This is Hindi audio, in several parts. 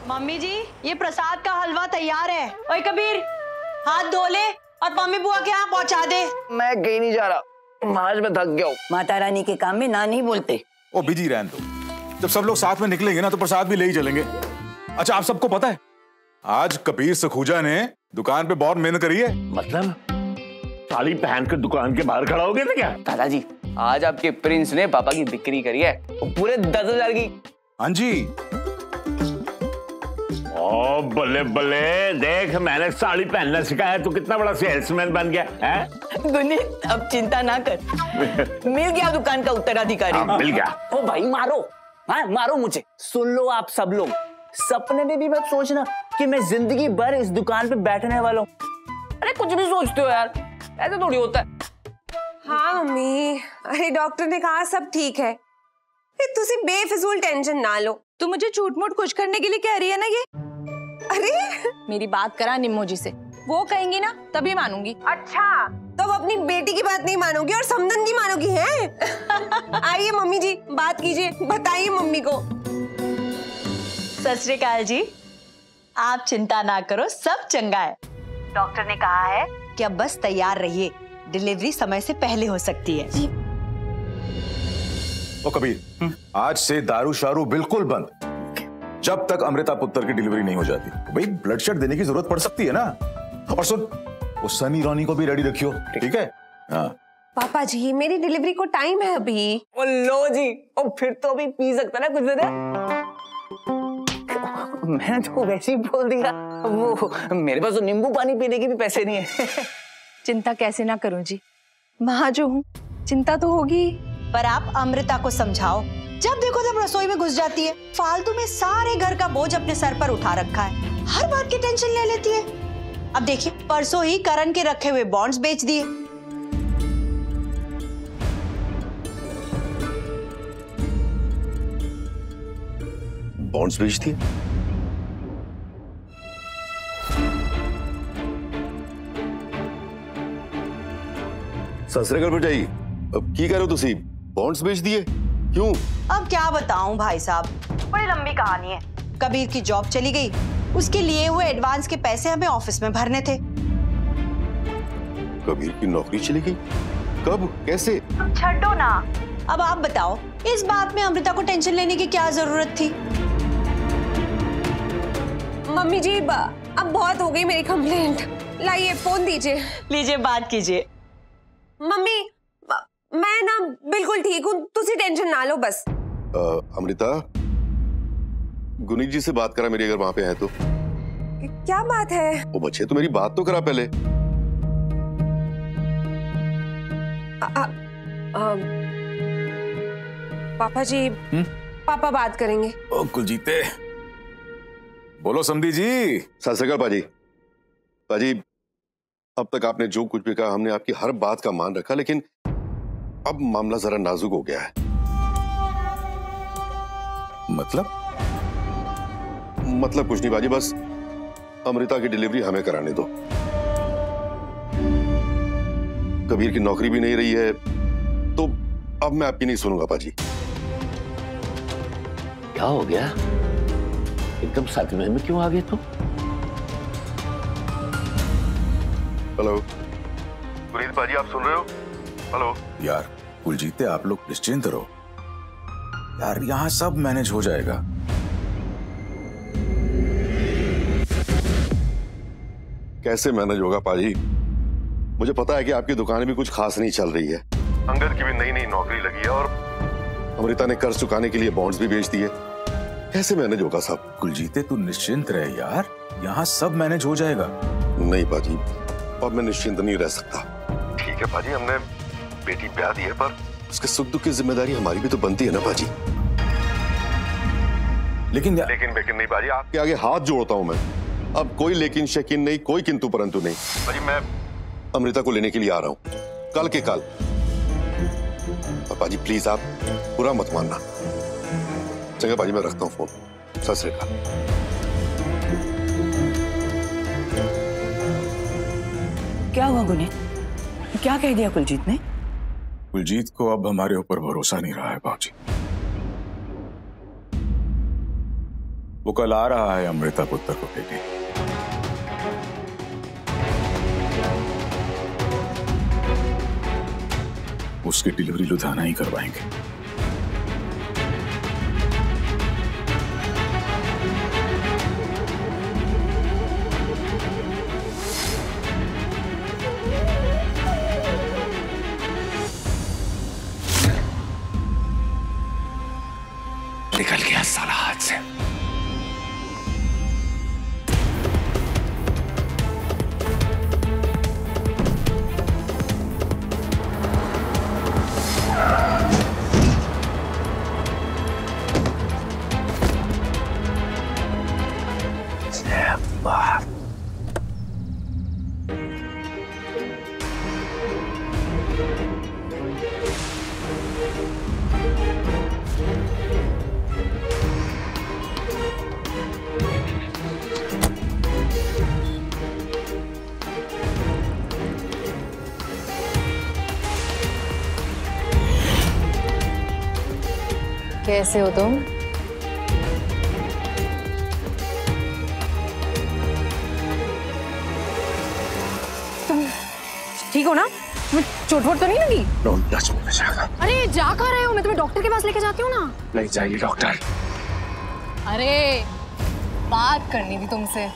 मम्मी जी, ये प्रसाद का हलवा तैयार है। ओए कबीर, हाथ धो ले और मम्मी बुआ के यहाँ पहुँचा दे। मैं कहीं नहीं जा रहा, आज मैं थक गया हूँ। माता रानी के काम में ना नहीं बोलते। ओ बिजी रहने दो, जब सब लोग साथ में निकलेंगे ना तो प्रसाद भी ले ही चलेंगे। अच्छा, आप सबको पता है आज कबीर सखूजा ने दुकान पे बहुत मेहनत करी है। मतलब साड़ी पहन कर दुकान के बाहर खड़ा हो गए थे क्या? दादाजी, आज आपके प्रिंस ने पापा की बिक्री करी है, पूरे 10,000 की। हाँ जी। ओ बल्ले बल्ले, देख मैंने साड़ी पहनना सिखाया, तू कितना बड़ा सेल्समैन बन गया है। गुनीत, अब चिंता ना कर, मिल गया दुकान का उत्तराधिकारी। मिल गया। ओ भाई मारो, हाँ मारो मुझे। सुन लो आप सब लोग, सपने में भी मत सोचना कि मैं जिंदगी भर इस दुकान पे बैठने वाला हूँ। अरे कुछ भी सोचते हो यार, ऐसा थोड़ी होता है। हाँ मम्मी, अरे डॉक्टर ने कहा सब ठीक है, फिर तुसी बेफिजूल टेंशन ना लो। तू मुझे झूठ मूठ खुश करने के लिए कह रही है ना ये? अरे मेरी बात करा निम्मो जी से, वो कहेंगी ना तभी मानूंगी। अच्छा, तो अब अपनी बेटी की बात नहीं मानोगी और समदन की मानोगी हैं? आइए मम्मी जी, बात कीजिए, बताइए मम्मी को। सत श्री अकाल जी, आप चिंता ना करो, सब चंगा है। डॉक्टर ने कहा है कि अब बस तैयार रहिए, डिलीवरी समय से पहले हो सकती है। ओ कबीर, आज से दारू शारू बिल्कुल बंद, जब तक अमृता पुत्र की डिलीवरी नहीं हो जाती। भाई ब्लड शेड देने की जरूरत पड़ सकती है ना। और सुन, वो सनी रॉनी को भी रेडी रखियो, ठीक है? हाँ। पापा जी, मेरी डिलीवरी को टाइम है अभी। ओ लो जी, ओ फिर तो अभी पी सकता ना कुछ देर। मैंने तो वैसे ही बोल दिया, वो मेरे पास तो नींबू पानी पीने के भी पैसे नहीं है। चिंता कैसे ना करूं जी, माँ जो हूँ, चिंता तो होगी। पर आप अमृता को समझाओ, जब देखो तब रसोई में घुस जाती है, फालतू में सारे घर का बोझ अपने सर पर उठा रखा है, हर बात की टेंशन ले लेती है। अब देखिए, परसों ही करण के रखे हुए बॉन्ड्स बेच दिए। बॉन्ड्स बेच दिए? ससुराल पर जाइए, अब की करो तुसी? बॉन्ड्स बेच दिए क्यों? अब क्या बताऊं भाई साहब, बड़ी लंबी कहानी है। कबीर की जॉब चली गई, उसके लिए हुए एडवांस के पैसे हमें ऑफिस में भरने थे। कबीर की नौकरी चली गई? कब, कैसे? छड्डो ना, अब आप बताओ, इस बात में अमृता को टेंशन लेने की क्या जरूरत थी? मम्मी जी, अब बहुत हो गई मेरी कंप्लेंट। लाइए फोन दीजिए। लीजिए, बात कीजिए। मम्मी, मैं ना बिल्कुल ठीक हूँ, तुसी टेंशन ना लो बस। अमृता, गुनीत जी से बात करा मेरी, अगर वहां पे है तो। क्या बात है? वो बच्चे, तो मेरी बात तो करा पहले। पापा जी, पापा बात करेंगे। ओ कुलजीते, बोलो समधी जी। सत श्री अकाल पाजी। पाजी, अब तक आपने जो कुछ भी कहा, हमने आपकी हर बात का मान रखा, लेकिन अब मामला जरा नाजुक हो गया है। मतलब कुछ नहीं बाजी, बस अमृता की डिलीवरी हमें कराने दो। कबीर की नौकरी भी नहीं रही है, तो अब मैं आपकी नहीं सुनूंगा पाजी। क्या हो गया? एकदम सदमे में क्यों आ गए तुम? हेलो गुनीत पाजी, आप सुन रहे हो? हेलो यार कुलजीते, आप लोग निश्चिंत रहो यार, यहाँ सब मैनेज हो जाएगा। कैसे मैनेज होगा पाजी? मुझे पता है कि आपकी दुकान भी कुछ खास नहीं चल रही है। अंगद की भी नई नई नौकरी लगी है और अमृता ने कर्ज चुकाने के लिए बॉन्ड्स भी बेच दिए। कैसे मैनेज होगा सब? कुलजीते तू निश्चिंत रहे यार, यहाँ सब मैनेज हो जाएगा। नहीं पाजी, अब मैं निश्चिंत नहीं रह सकता। ठीक है पाजी, हमने बेटी ब्याह दी है, पर उसके सुख दुख की जिम्मेदारी हमारी भी तो बनती है ना पाजी। लेकिन नहीं पाजी, आपके आगे हाथ जोड़ता हूं मैं। अब कोई लेकिन शकीन नहीं, कोई किंतु परंतु नहीं। पाजी, मैं अमृता को लेने के लिए आ रहा हूं, कल के कल। पाजी प्लीज आप बुरा मत मानना। चंगा पाजी, मैं रखता हूं फोन। सत श्री अकाल। क्या हुआ गुनीत? क्या कह दिया कुलजीत ने? कुलजीत को अब हमारे ऊपर भरोसा नहीं रहा है बाबूजी। वो कल आ रहा है अमृता पुत्र को लेके। उसकी डिलीवरी लुधियाना ही करवाएंगे। निकल गया साला हाथ से। कैसे हो तुम? ठीक हो ना? तुम्हें चोट वोट तो नहीं लगी? Don't touch me, Vishakha. अरे जा कहाँ रहे हो? मैं तुम्हें डॉक्टर के पास लेके जाती हूँ ना। नहीं चाहिए डॉक्टर। अरे बात करनी थी तुमसे।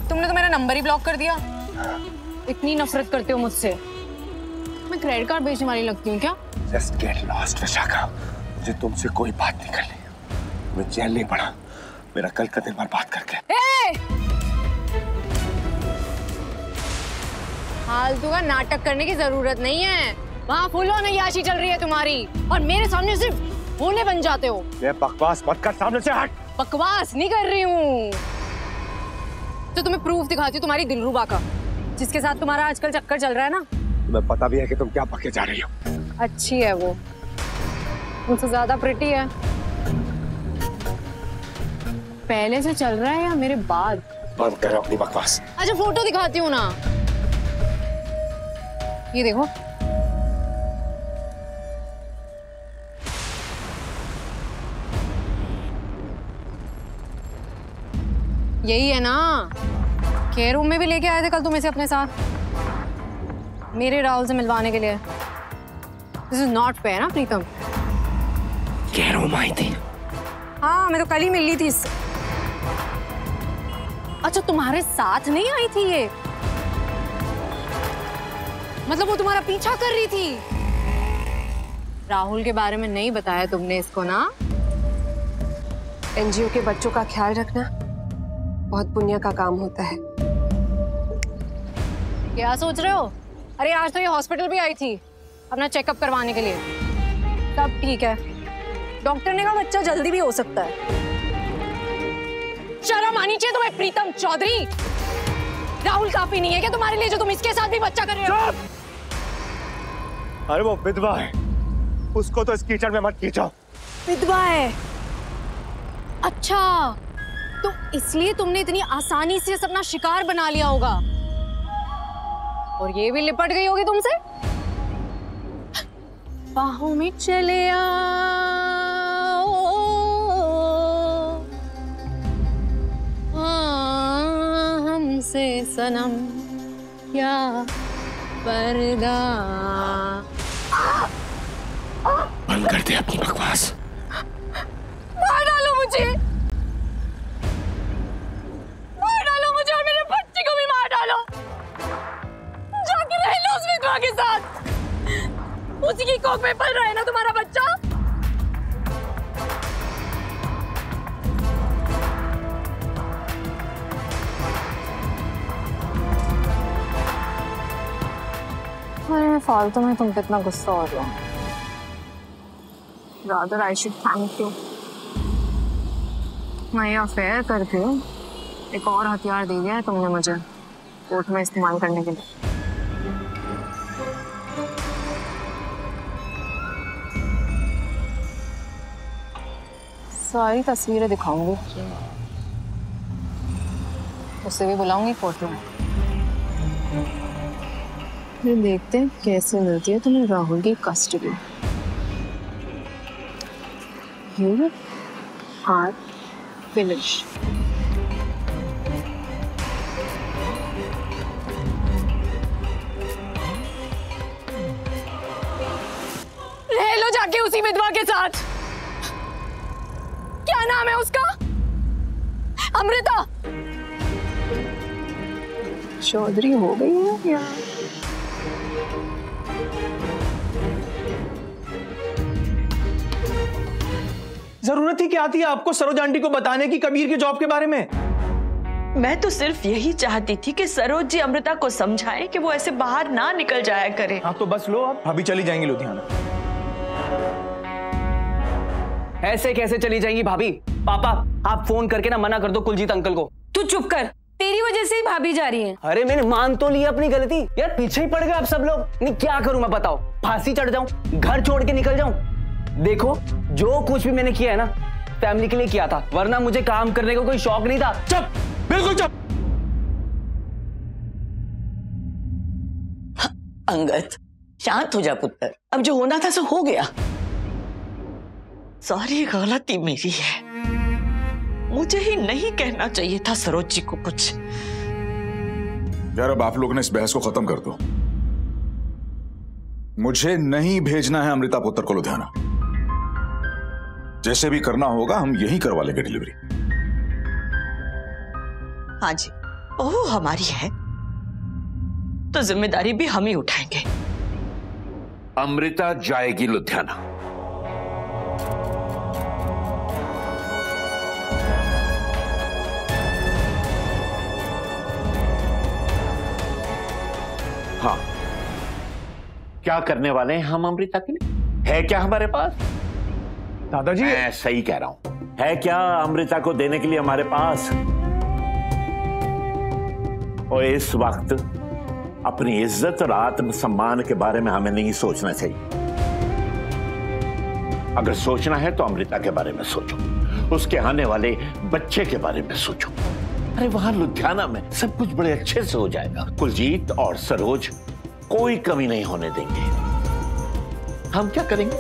तुमने तो मेरा नंबर ही ब्लॉक कर दिया। इतनी नफरत करते हो मुझसे। मैं क्रेडिट कार्ड बेचने वाली लगती हूँ क्या? Just get lost, Vishakha. मुझे तुमसे कोई बात नहीं करनी। मैं जेल नहीं पड़ा। मेरा कल का दिन बर्बाद करके। फालतू का नाटक करने की जरूरत नहीं है। वहाँ फुल ऑन अय्याशी चल रही है तुम्हारी और मेरे सामने सिर्फ भोले बन जाते हो। ये बकवास मत कर, सामने से हट। बकवास नहीं कर रही हूँ। तो तुम्हें प्रूफ दिखाती हूँ तुम्हारी दिलरुबा का, जिसके साथ तुम्हारा आजकल चक्कर चल रहा है ना। तुम्हें पता भी है कि तुम क्या पके जा रही हो। अच्छी है वो, मुझसे ज्यादा प्रिटी है। पहले से चल रहा है या मेरे बाद? बंद करो अपनी बकवास। अच्छा फोटो दिखाती हूँ ना, ये देखो। यही है ना? केयर रूम में भी लेके आए थे कल तुम इसे अपने साथ, मेरे राहुल से मिलवाने के लिए। दिस इज नॉट फेयर ना प्रीतम। केयर रूम आई थी? हाँ, मैं तो कल ही मिल ली थी इससे। अच्छा तुम्हारे साथ नहीं आई थी ये? मतलब वो तुम्हारा पीछा कर रही थी? राहुल के बारे में नहीं बताया तुमने इसको ना? एनजीओ के बच्चों का ख्याल रखना बहुत पुण्य का काम होता है। क्या सोच रहे हो? अरे आज तो ये हॉस्पिटल भी आई थी अपना चेकअप करवाने के लिए। सब ठीक है, डॉक्टर ने कहा बच्चा जल्दी भी हो सकता है। शर्म आनी चाहिए तुम्हें प्रीतम चौधरी। राहुल काफी नहीं है क्या तुम्हारे लिए जो तुम इसके साथ भी बच्चा कर रहे हो? अरे वो विधवा है, उसको तो इस कीचड़ में मत खींचो। विधवा है? अच्छा, तो इसलिए तुमने इतनी आसानी से अपना शिकार बना लिया होगा और ये भी लिपट गई होगी तुमसे। बाहों में चले आओ, हमसे सनम क्या पर्दा। बंद कर दे अपनी बकवास। मार डालो मुझे, मार डालो मुझे और मेरे बच्चे को भी मार डालो। जाके रह लो उस विधवा के साथ, उसी की कोख में पल रहा है ना तुम्हारा बच्चा। अरे फालतू में तुम पे इतना गुस्सा हो रहा हो। Rather I should thank you। मैं ये अफेयर करके एक और हथियार दे दिया है तुमने मुझे कोर्ट में इस्तेमाल करने के लिए। सारी तस्वीरें दिखाऊंगी, उसे भी बुलाऊंगी कोर्ट में। फिर देखते हैं कैसे मिलती है तुम्हें राहुल की कस्टडी। हाथ फिनिश। रह लो जाके उसी विधवा के साथ। क्या नाम है उसका? अमृता। चौधरी हो गई है क्या? जरूरत ही क्या थी आपको सरोज आंटी को बताने की कबीर के जॉब के बारे में? मैं तो सिर्फ यही चाहती थी कि सरोज जी अमृता को समझाएं कि वो ऐसे बाहर ना निकल जाया करे। हाँ तो बस लो, आप अभी चली जाएंगी लुधियाना। ऐसे कैसे चली जाएंगी भाभी? पापा आप फोन करके ना मना कर दो कुलजीत अंकल को। तू चुप कर, तेरी वजह से ही भाभी जा रही है। अरे मैंने मान तो लिया अपनी गलती यार, पीछे ही पड़ गए आप सब लोग। नहीं क्या करूं मैं बताओ? फांसी चढ़ जाऊं? घर छोड़ के निकल जाऊं? देखो जो कुछ भी मैंने किया है ना फैमिली के लिए किया था, वरना मुझे काम करने का कोई शौक नहीं था। चुप, बिल्कुल चुप। अंगद शांत हो जा पुत्र, अब जो होना था सो हो गया। सारी गलती मेरी है, मुझे ही नहीं कहना चाहिए था सरोज जी को कुछ। यार अब आप लोगों ने इस बहस को खत्म कर दो। मुझे नहीं भेजना है अमृता पुत्र को लुधियाना। जैसे भी करना होगा हम यहीं करवा लेंगे डिलीवरी। हाँ जी, बहू हमारी है तो जिम्मेदारी भी हम ही उठाएंगे। अमृता जाएगी लुधियाना। हाँ, क्या करने वाले हैं हम अमृता के लिए? है क्या हमारे पास? दादाजी मैं सही कह रहा हूं, है क्या अमृता को देने के लिए हमारे पास? और इस वक्त अपनी इज्जत और आत्मसम्मान के बारे में हमें नहीं सोचना चाहिए। अगर सोचना है तो अमृता के बारे में सोचो, उसके आने वाले बच्चे के बारे में सोचो। अरे वहां लुधियाना में सब कुछ बड़े अच्छे से हो जाएगा। कुलजीत और सरोज कोई कमी नहीं होने देंगे। हम क्या करेंगे?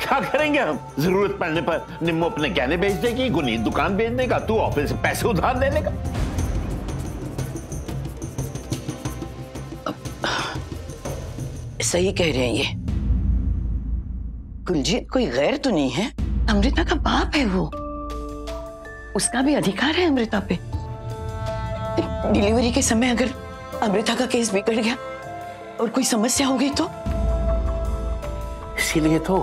क्या करेंगे हम? जरूरत पड़ने पर निम्मो अपने गहने बेच देगी, गुनीत दुकान बेच देगा, तू ऑफिस से पैसे उधार ले लेगा। सही कह रहे हैं ये। कुलजीत कोई गैर तो नहीं है, अमृता का बाप है वो, उसका भी अधिकार है अमृता पे। डिलीवरी के समय अगर अमृता का केस बिगड़ गया और कोई समस्या हो गई तो? इसीलिए तो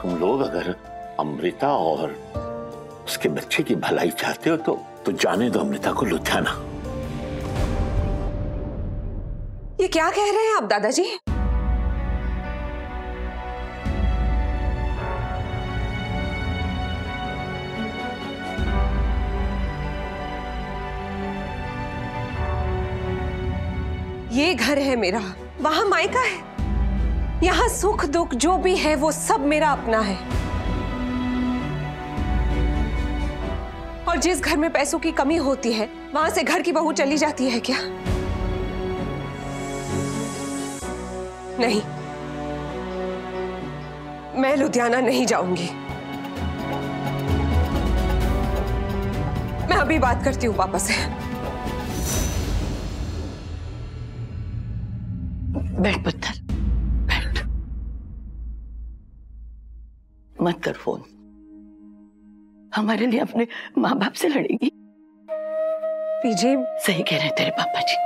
तुम लोग अगर अमृता और उसके बच्चे की भलाई चाहते हो तो जाने दो अमृता को लुधियाना। ये क्या कह रहे हैं आप दादाजी? ये घर है मेरा, वहां मायका है, यहाँ सुख दुख जो भी है वो सब मेरा अपना है। और जिस घर में पैसों की कमी होती है वहां से घर की बहू चली जाती है क्या? नहीं, मैं लुधियाना नहीं जाऊंगी। मैं अभी बात करती हूँ पापा से। बैठ पुत्र, बैठ, मत कर फोन। हमारे लिए अपने माँ बाप से लड़ेगी? पीजी सही कह रहे हैं तेरे पापा जी,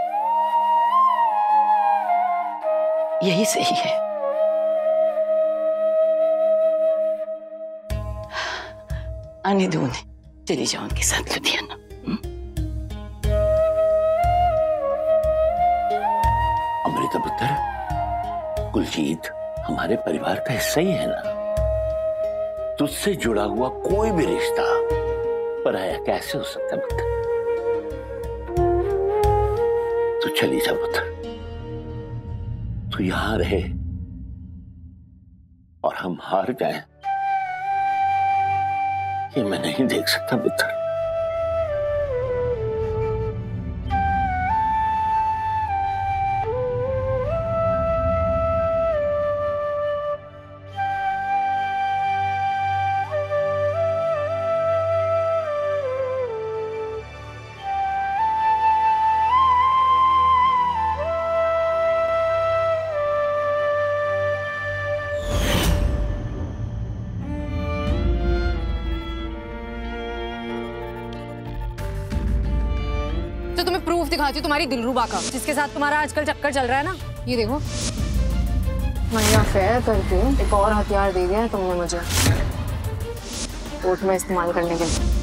यही सही है। आने दो उन्हें, चली जाओ उनके साथ लुधियाना। अमृता पुत्र, कुलजीत हमारे परिवार का हिस्सा ही है ना। तुझसे जुड़ा हुआ कोई भी रिश्ता पराया कैसे हो सकता है पुत्र? तू चली जा पुत्र, तू यहां रहे और हम हार जाएं, ये मैं नहीं देख सकता पुत्र। तो तुम्हें प्रूफ दिखाती हूँ तुम्हारी दिलरुबा का, जिसके साथ तुम्हारा आजकल चक्कर चल रहा है ना। ये देखो, मैं अफेयर करके एक और हथियार दे दिया है तुमने मुझे कोर्ट में इस्तेमाल करने के लिए।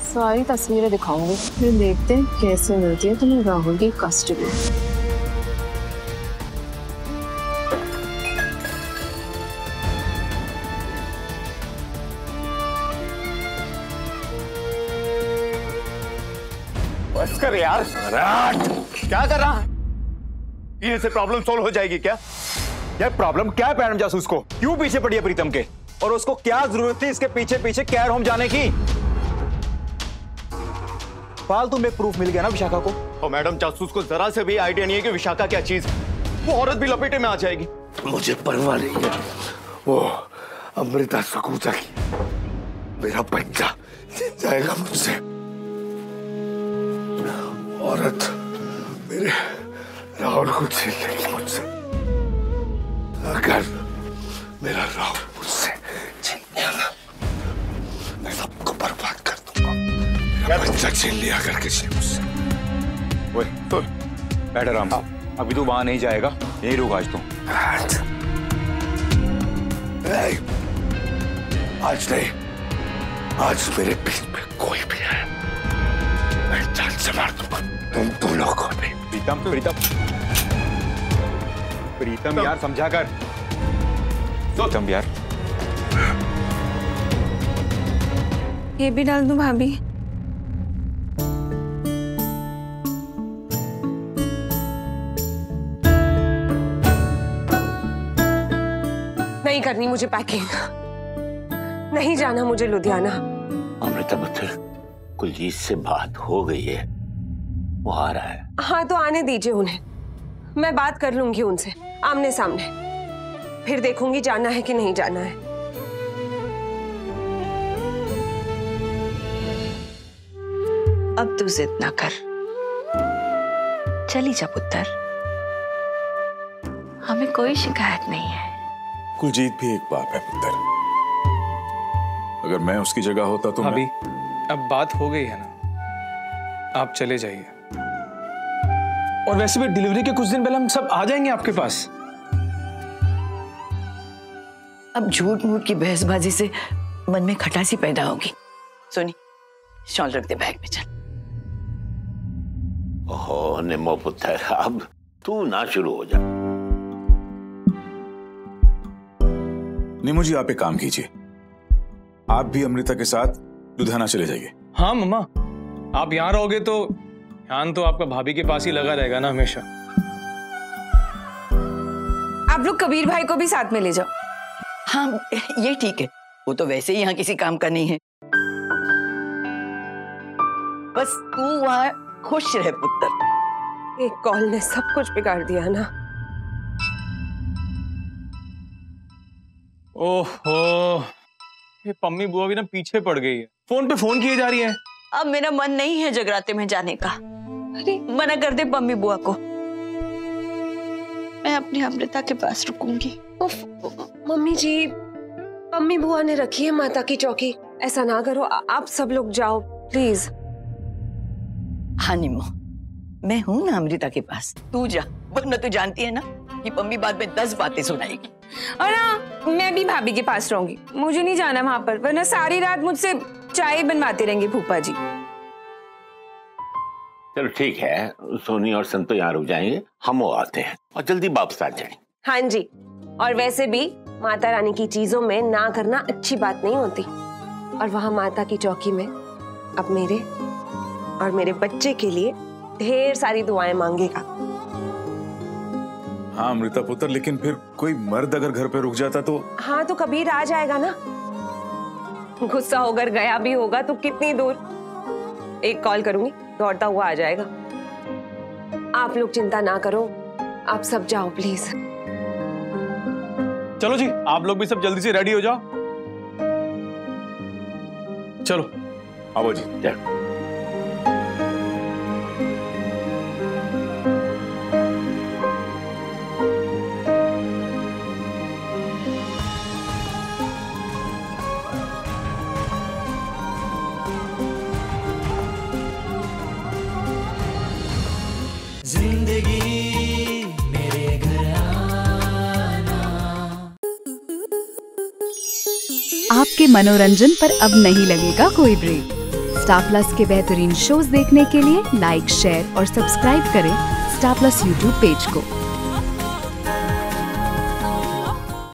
सारी तस्वीरें दिखाऊंगी, फिर देखते हैं कैसे मिलती है तुम्हें राहुल की कस्टडी। बस कर यार। क्या कर रहा है? ये से प्रॉब्लम सॉल्व हो जाएगी क्या? यार प्रॉब्लम क्या है पैरम जासूस को? क्यों पीछे पड़ी है प्रीतम के? और उसको क्या जरूरत थी इसके पीछे पीछे केयर होम जाने की? फालतू में प्रूफ मिल गया ना विशाखा को। और मैडम जासूस को जरा से भी आइडिया नहीं है कि विशाखा क्या चीज है। वो औरत भी लपेटे में आ जाएगी। मुझे परवाह नहीं है वो अमृता सकूजा की। मेरा बच्चा जाएगा मुझसे। औरत मेरे राहुल को छीन लेगी मुझसे। अगर मेरा राहुल मुझसे छीन लिया ना, मैं सबको बर्बाद कर दूंगा। मेरा बच्चा छीन लिया अगर किसी ने मुझसे। ओए सुन, बैठ आराम से। अभी तू वहां नहीं जाएगा, यहीं रुक आज तू। आज नहीं, आज मेरे बीच में कोई भी है, मैं जान से मार दूंगा तुम दोनों को भी। प्रीतम प्रीतम प्रीतम यार समझा कर। प्रीतम यार, ये भी डाल दूं भाभी? नहीं करनी मुझे पैकिंग, नहीं जाना मुझे लुधियाना। अमृता पुत्र, कुलजीत से बात हो गई है, वो आ रहा है। हाँ तो आने दीजिए उन्हें, मैं बात कर लूंगी उनसे आमने सामने, फिर देखूंगी जाना है कि नहीं जाना है। अब तू जिद ना कर, चली जा पुत्र, हमें कोई शिकायत नहीं है। कुलजीत भी एक बाप है पुत्र। अगर मैं उसकी जगह होता तो अभी अब बात हो गई है ना, आप चले जाइए। और वैसे भी डिलीवरी के कुछ दिन पहले हम सब आ जाएंगे आपके पास। अब झूठ मूठ की बहसबाजी से मन में खटासी पैदा होगी। सोनी, शॉल रख दे बैग में, चल। ओहो निम्मो पुत्र, अब तू ना शुरू हो जा। निम्मो जी, आप एक काम कीजिए, आप भी अमृता के साथ लुधियाना चले जाइए। हाँ मम्मा, आप यहाँ रहोगे तो ध्यान तो आपका भाभी के पास ही लगा रहेगा ना हमेशा। आप लोग कबीर भाई को भी साथ में ले जाओ। हाँ ये ठीक है, वो तो वैसे ही यहाँ किसी काम का नहीं है। बस तू वहाँ खुश रहे पुत्र। एक कॉल ने सब कुछ बिगाड़ दिया ना। ओहो, ये पम्मी बुआ भी ना पीछे पड़ गई है, फोन पे फोन किए जा रही है। अब मेरा मन नहीं है जगराते में जाने का। अरे मना कर दे पम्मी बुआ को, मैं अपनी अमृता के पास रुकूंगी। मम्मी जी, मम्मी बुआ ने रखी है माता की चौकी, ऐसा ना करो। आप सब लोग जाओ प्लीज। हाँ निम्मो, मैं हूं ना अमृता के पास, तू जा, वरना तू जानती है ना कि पम्मी बाद में 10 बातें सुनाएगी। और हाँ, मैं भी भाभी के पास रहूंगी, मुझे नहीं जाना वहां पर, वरना सारी रात मुझसे चाय बनवाते रहेंगे फूफा जी। चलो ठीक है, सोनी और संतो यहाँ रुक जाएंगे, हम वो आते हैं और जल्दी वापस आ जाएंगे। हाँ जी, और वैसे भी माता रानी की चीजों में ना करना अच्छी बात नहीं होती। और वहां माता की चौकी में अब मेरे और मेरे बच्चे के लिए ढेर सारी दुआएं मांगेगा। हाँ अमृता पुत्र, लेकिन फिर कोई मर्द अगर घर पे रुक जाता तो? हाँ तो कबीर आ जाएगा ना, गुस्सा होकर गया भी होगा तो कितनी दूर, एक कॉल करूंगी दौड़ता हुआ आ जाएगा। आप लोग चिंता ना करो, आप सब जाओ प्लीज। चलो जी, आप लोग भी सब जल्दी से रेडी हो जाओ। चलो आओ जी। चलो। जिंदगी मेरे घर आना। आपके मनोरंजन पर अब नहीं लगेगा कोई ब्रेक। स्टार प्लस के बेहतरीन शोज देखने के लिए लाइक, शेयर और सब्सक्राइब करें स्टार प्लस यूट्यूब पेज को।